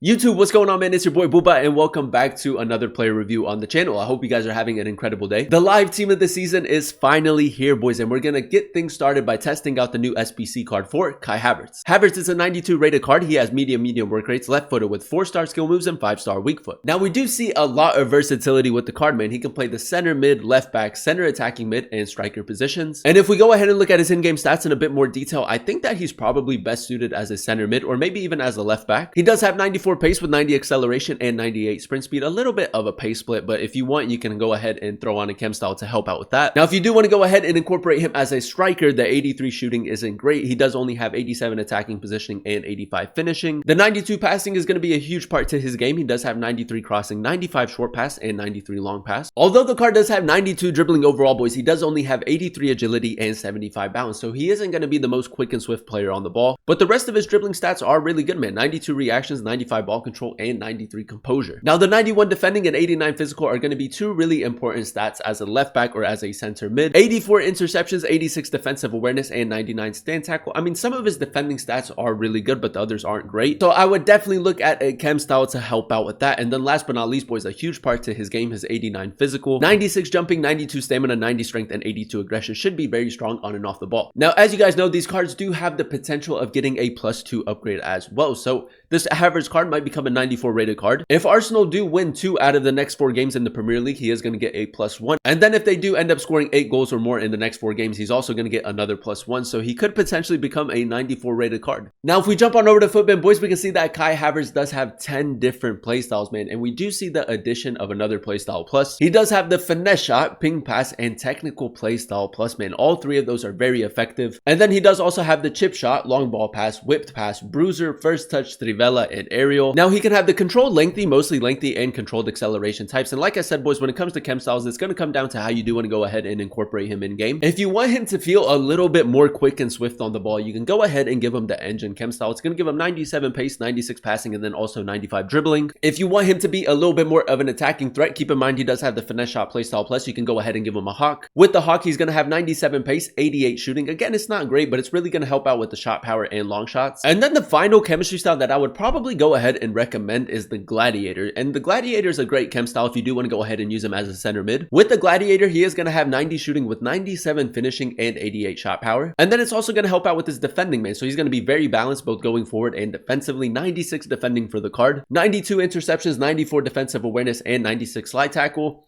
YouTube, what's going on, man? It's your boy Booba, and welcome back to another player review on the channel. I hope you guys are having an incredible day. The live team of the season is finally here, boys, and we're gonna get things started by testing out the new SBC card for Kai Havertz. Havertz is a 92 rated card. He has medium work rates, left-footed with 4-star skill moves and 5-star weak foot. Now, we do see a lot of versatility with the card, man. He can play the center mid, left back, center attacking mid, and striker positions. And if we go ahead and look at his in-game stats in a bit more detail, I think that he's probably best suited as a center mid, or maybe even as a left back. He does have 94 pace with 90 acceleration and 98 sprint speed, a little bit of a pace split, but if you want, you can go ahead and throw on a chem style to help out with that. Now, if you do want to go ahead and incorporate him as a striker, the 83 shooting isn't great. He does only have 87 attacking positioning and 85 finishing. The 92 passing is going to be a huge part to his game. He does have 93 crossing, 95 short pass, and 93 long pass. Although the card does have 92 dribbling overall, boys, he does only have 83 agility and 75 balance, so he isn't going to be the most quick and swift player on the ball, but the rest of his dribbling stats are really good, man. 92 reactions, 95 ball control, and 93 composure. Now, the 91 defending and 89 physical are going to be two really important stats as a left back or as a center mid. 84 interceptions, 86 defensive awareness, and 99 stand tackle. I mean, some of his defending stats are really good, but the others aren't great. So I would definitely look at a chem style to help out with that. And then last but not least, boys, a huge part to his game, his 89 physical, 96 jumping, 92 stamina, 90 strength, and 82 aggression should be very strong on and off the ball. Now, as you guys know, these cards do have the potential of getting a +2 upgrade as well. So this Havertz card might become a 94 rated card. If Arsenal do win 2 out of the next 4 games in the Premier League, he is going to get a +1. And then if they do end up scoring 8 goals or more in the next 4 games, he's also going to get another +1. So he could potentially become a 94 rated card. Now, if we jump on over to Footbin, boys, we can see that Kai Havertz does have 10 different playstyles, man. And we do see the addition of another playstyle plus. He does have the finesse shot, ping pass, and technical playstyle plus, man. All 3 of those are very effective. And then he does also have the chip shot, long ball pass, whipped pass, bruiser, first touch, trivela, and aerial. Now, he can have the controlled lengthy, mostly lengthy, and controlled acceleration types. And like I said, boys, when it comes to chem styles, it's going to come down to how you do want to go ahead and incorporate him in game. If you want him to feel a little bit more quick and swift on the ball, you can go ahead and give him the engine chem style. It's going to give him 97 pace, 96 passing, and then also 95 dribbling. If you want him to be a little bit more of an attacking threat, keep in mind he does have the finesse shot playstyle plus. You can go ahead and give him a hawk. With the hawk, he's going to have 97 pace, 88 shooting. Again, it's not great, but it's really going to help out with the shot power and long shots. And then the final chemistry style that I would probably go ahead and recommend is the Gladiator. And the Gladiator is a great chem style if you do want to go ahead and use him as a center mid. With the Gladiator, he is going to have 90 shooting with 97 finishing and 88 shot power. And then it's also going to help out with his defending, man. So he's going to be very balanced both going forward and defensively. 96 defending for the card, 92 interceptions, 94 defensive awareness, and 96 slide tackle.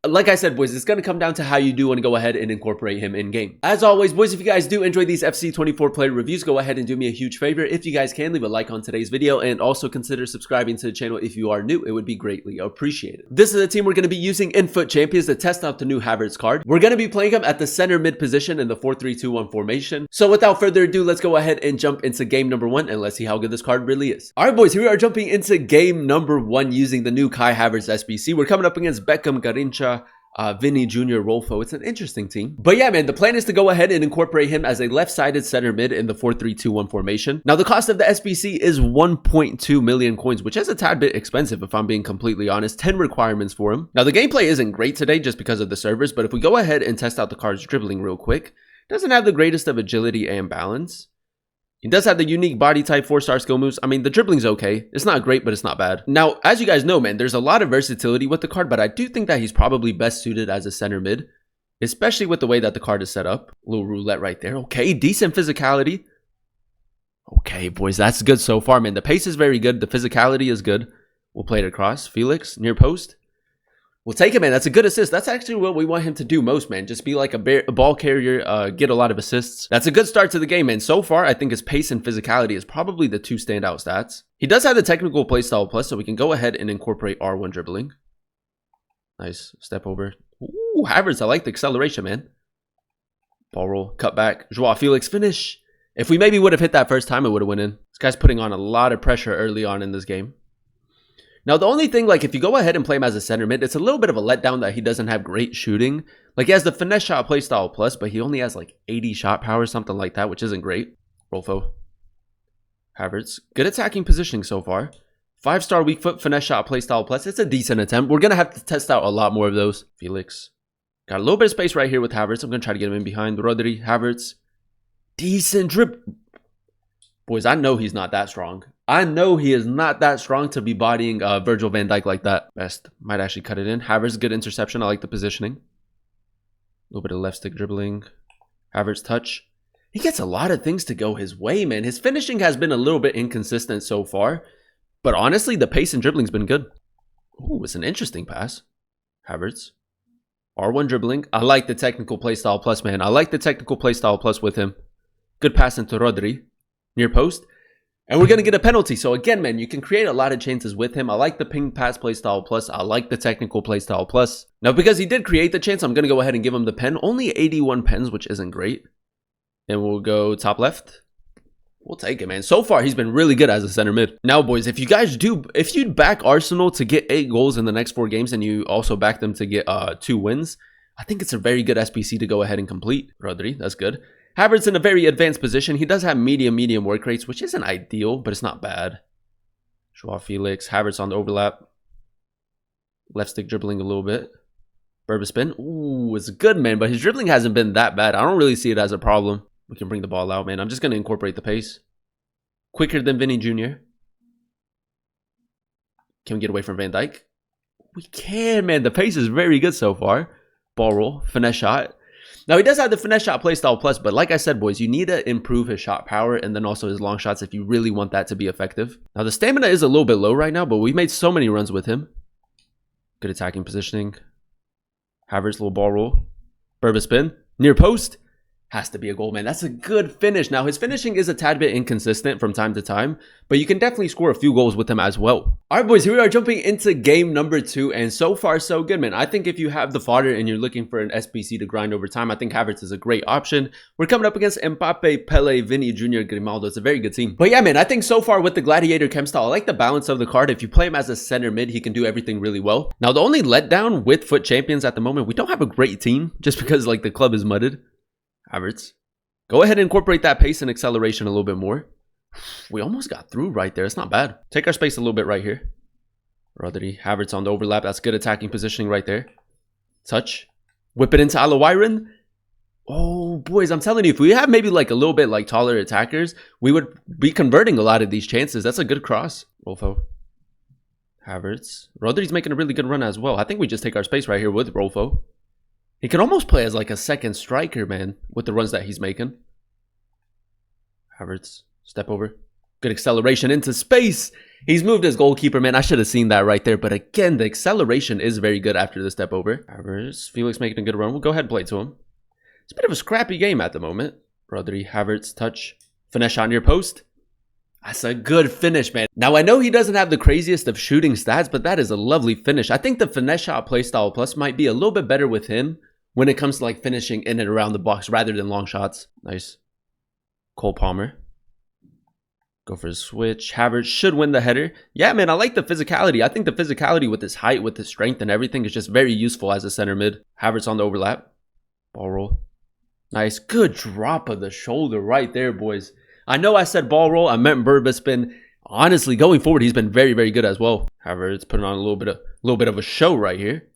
Like I said, boys, it's going to come down to how you do want to go ahead and incorporate him in game. As always, boys, if you guys do enjoy these FC24 player reviews, go ahead and do me a huge favor. If you guys can, leave a like on today's video and also consider subscribing to the channel if you are new. It would be greatly appreciated. This is a team we're going to be using in Foot Champions to test out the new Havertz card. We're going to be playing him at the center mid position in the 4-3-2-1 formation. So without further ado, let's go ahead and jump into game number 1 and let's see how good this card really is. All right, boys, here we are jumping into game number 1 using the new Kai Havertz SBC. We're coming up against Beckham, Garincha, Vinny Jr., Rolfo. It's an interesting team. But yeah, man, the plan is to go ahead and incorporate him as a left-sided center mid in the 4-3-2-1 formation. Now, the cost of the SBC is 1.2 million coins, which is a tad bit expensive if I'm being completely honest. 10 requirements for him. Now, the gameplay isn't great today just because of the servers, but if we go ahead and test out the card's dribbling real quick, it doesn't have the greatest of agility and balance. He does have the unique body type, 4-star skill moves. I mean, the dribbling's okay. It's not great, but it's not bad. Now, as you guys know, man, there's a lot of versatility with the card, but I do think that he's probably best suited as a center mid, especially with the way that the card is set up. A little roulette right there. Okay, decent physicality. Okay, boys, that's good so far, man. The pace is very good. The physicality is good. We'll play it across. Felix, near post. We'll take it, man. That's a good assist. That's actually what we want him to do most, man. Just be like a ball carrier, get a lot of assists. That's a good start to the game, man. So far, I think his pace and physicality is probably the 2 standout stats. He does have the technical playstyle plus, so we can go ahead and incorporate R1 dribbling. Nice. Step over. Ooh, Havertz. I like the acceleration, man. Ball roll. Cut back. Joao Felix. Finish. If we maybe would have hit that first time, it would have went in. This guy's putting on a lot of pressure early on in this game. Now, the only thing, like, if you go ahead and play him as a center mid, it's a little bit of a letdown that he doesn't have great shooting. Like, he has the finesse shot playstyle plus, but he only has, like, 80 shot power, something like that, which isn't great. Rolfo. Havertz. Good attacking positioning so far. 5-star weak foot, finesse shot playstyle plus. It's a decent attempt. We're going to have to test out a lot more of those. Felix. Got a little bit of space right here with Havertz. I'm going to try to get him in behind. Rodri. Havertz. Decent drip. Boys, I know he's not that strong. I know he is not that strong to be bodying Virgil van Dijk like that. Best might actually cut it in. Havertz, good interception. I like the positioning. A little bit of left stick dribbling. Havertz touch. He gets a lot of things to go his way, man. His finishing has been a little bit inconsistent so far. But honestly, the pace and dribbling's been good. Ooh, it's an interesting pass. Havertz. R1 dribbling. I like the technical playstyle plus, man. I like the technical playstyle plus with him. Good pass into Rodri. Near post. And we're going to get a penalty. So again, man, you can create a lot of chances with him. I like the ping pass playstyle plus. I like the technical playstyle plus. Now, because he did create the chance, I'm going to go ahead and give him the pen. Only 81 pens, which isn't great. And we'll go top left. We'll take it, man. So far, he's been really good as a center mid. Now, boys, if you'd back Arsenal to get 8 goals in the next 4 games and you also back them to get 2 wins, I think it's a very good SBC to go ahead and complete. Rodri, that's good. Havertz in a very advanced position. He does have medium work rates, which isn't ideal, but it's not bad. Joao Felix, Havertz on the overlap. Left stick dribbling a little bit. Berba spin. Ooh, it's good, man, but his dribbling hasn't been that bad. I don't really see it as a problem. We can bring the ball out, man. I'm just going to incorporate the pace. Quicker than Vinny Jr. Can we get away from Van Dijk? We can, man. The pace is very good so far. Ball roll. Finesse shot. Now, he does have the finesse shot playstyle plus, but like I said, boys, you need to improve his shot power and then also his long shots if you really want that to be effective. Now, the stamina is a little bit low right now, but we've made so many runs with him. Good attacking positioning. Havertz, little ball roll. Berba spin. Near post. Has to be a goal, man. That's a good finish. Now, his finishing is a tad bit inconsistent from time to time, but you can definitely score a few goals with him as well. All right, boys, here we are jumping into game number 2, and so far, so good, man. I think if you have the fodder and you're looking for an SBC to grind over time, I think Havertz is a great option. We're coming up against Mbappe, Pele, Vinny Jr., Grimaldo. It's a very good team. But yeah, man, I think so far with the Gladiator Chem style, I like the balance of the card. If you play him as a center mid, he can do everything really well. Now, the only letdown with FUT Champions at the moment, we don't have a great team just because like the club is mudded. Havertz. Go ahead and incorporate that pace and acceleration a little bit more. We almost got through right there. It's not bad. Take our space a little bit right here. Rodri, Havertz on the overlap. That's good attacking positioning right there. Touch. Whip it into Alawiren. Oh, boys, I'm telling you, if we have maybe like a little bit like taller attackers, we would be converting a lot of these chances. That's a good cross. Rolfo. Havertz. Rodri's making a really good run as well. I think we just take our space right here with Rolfo. He can almost play as like a second striker, man, with the runs that he's making. Havertz, step over. Good acceleration into space. He's moved his goalkeeper, man. I should have seen that right there. But again, the acceleration is very good after the step over. Havertz, Felix making a good run. We'll go ahead and play to him. It's a bit of a scrappy game at the moment. Rodri, Havertz, touch. Finesse shot near post. That's a good finish, man. Now, I know he doesn't have the craziest of shooting stats, but that is a lovely finish. I think the finesse shot playstyle plus might be a little bit better with him when it comes to like finishing in and around the box rather than long shots. Nice. Cole Palmer. Go for the switch. Havertz should win the header. Yeah, man, I like the physicality. I think the physicality with his height, with his strength and everything is just very useful as a center mid. Havertz on the overlap. Ball roll. Nice. Good drop of the shoulder right there, boys. I know I said ball roll. I meant Berba spin. Honestly, going forward, he's been very, very good as well. Havertz putting on a little bit of a show right here.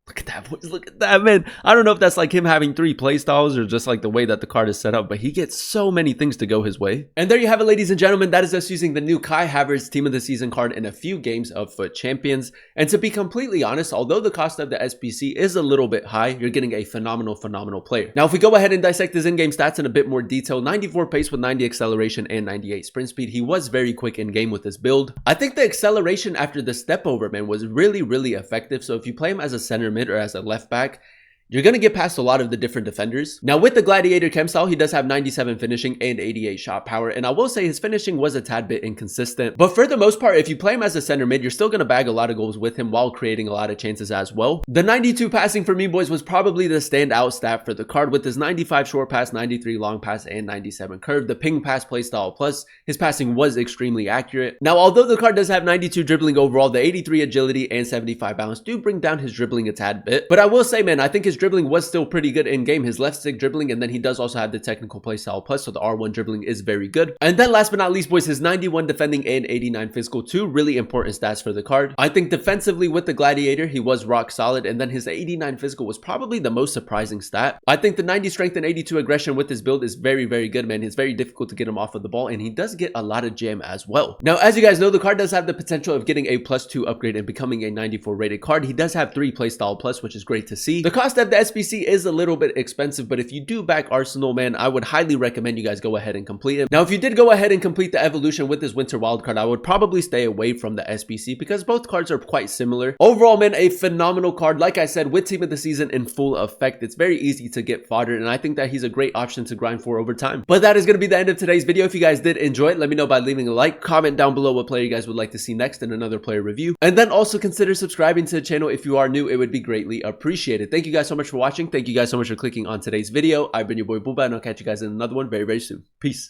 Look at that, boys. Look at that, man. I don't know if that's like him having 3 play styles or just like the way that the card is set up, but he gets so many things to go his way. And there you have it, ladies and gentlemen. That is us using the new Kai Havertz Team of the Season card in a few games of FUT Champions. And to be completely honest, although the cost of the SBC is a little bit high, you're getting a phenomenal player. Now, if we go ahead and dissect his in-game stats in a bit more detail, 94 pace with 90 acceleration and 98 sprint speed. He was very quick in game with this build. I think the acceleration after the step over, man, was really, really effective. So if you play him as a center mid or as a left back, you're going to get past a lot of the different defenders. Now, with the Gladiator Chem style, he does have 97 finishing and 88 shot power. And I will say his finishing was a tad bit inconsistent. But for the most part, if you play him as a center mid, you're still going to bag a lot of goals with him while creating a lot of chances as well. The 92 passing for me, boys, was probably the standout stat for the card with his 95 short pass, 93 long pass, and 97 curve. The ping pass playstyle plus, his passing was extremely accurate. Now, although the card does have 92 dribbling overall, the 83 agility and 75 balance do bring down his dribbling a tad bit. But I will say, man, I think his his dribbling was still pretty good in game, his left stick dribbling, and then he does also have the technical playstyle plus, so the R1 dribbling is very good. And then last but not least, boys, his 91 defending and 89 physical, two really important stats for the card. I think defensively with the Gladiator, he was rock solid, and then his 89 physical was probably the most surprising stat. I think the 90 strength and 82 aggression with his build is very, very good, man. It's very difficult to get him off of the ball, and he does get a lot of jam as well. Now, as you guys know, the card does have the potential of getting a +2 upgrade and becoming a 94 rated card. He does have 3 playstyle plus, which is great to see. The cost of the SBC is a little bit expensive, but if you do back Arsenal, man, I would highly recommend you guys go ahead and complete it. Now, if you did go ahead and complete the evolution with this winter wild card, I would probably stay away from the SBC because both cards are quite similar. Overall, man, a phenomenal card. Like I said, with team of the season in full effect, it's very easy to get foddered, and I think that he's a great option to grind for over time. But that is going to be the end of today's video. If you guys did enjoy it, let me know by leaving a like, comment down below what player you guys would like to see next in another player review, and then also consider subscribing to the channel if you are new. It would be greatly appreciated. Thank you guys so much for watching. Thank you guys so much for clicking on today's video. I've been your boy Booba, and I'll catch you guys in another one very, very soon. Peace.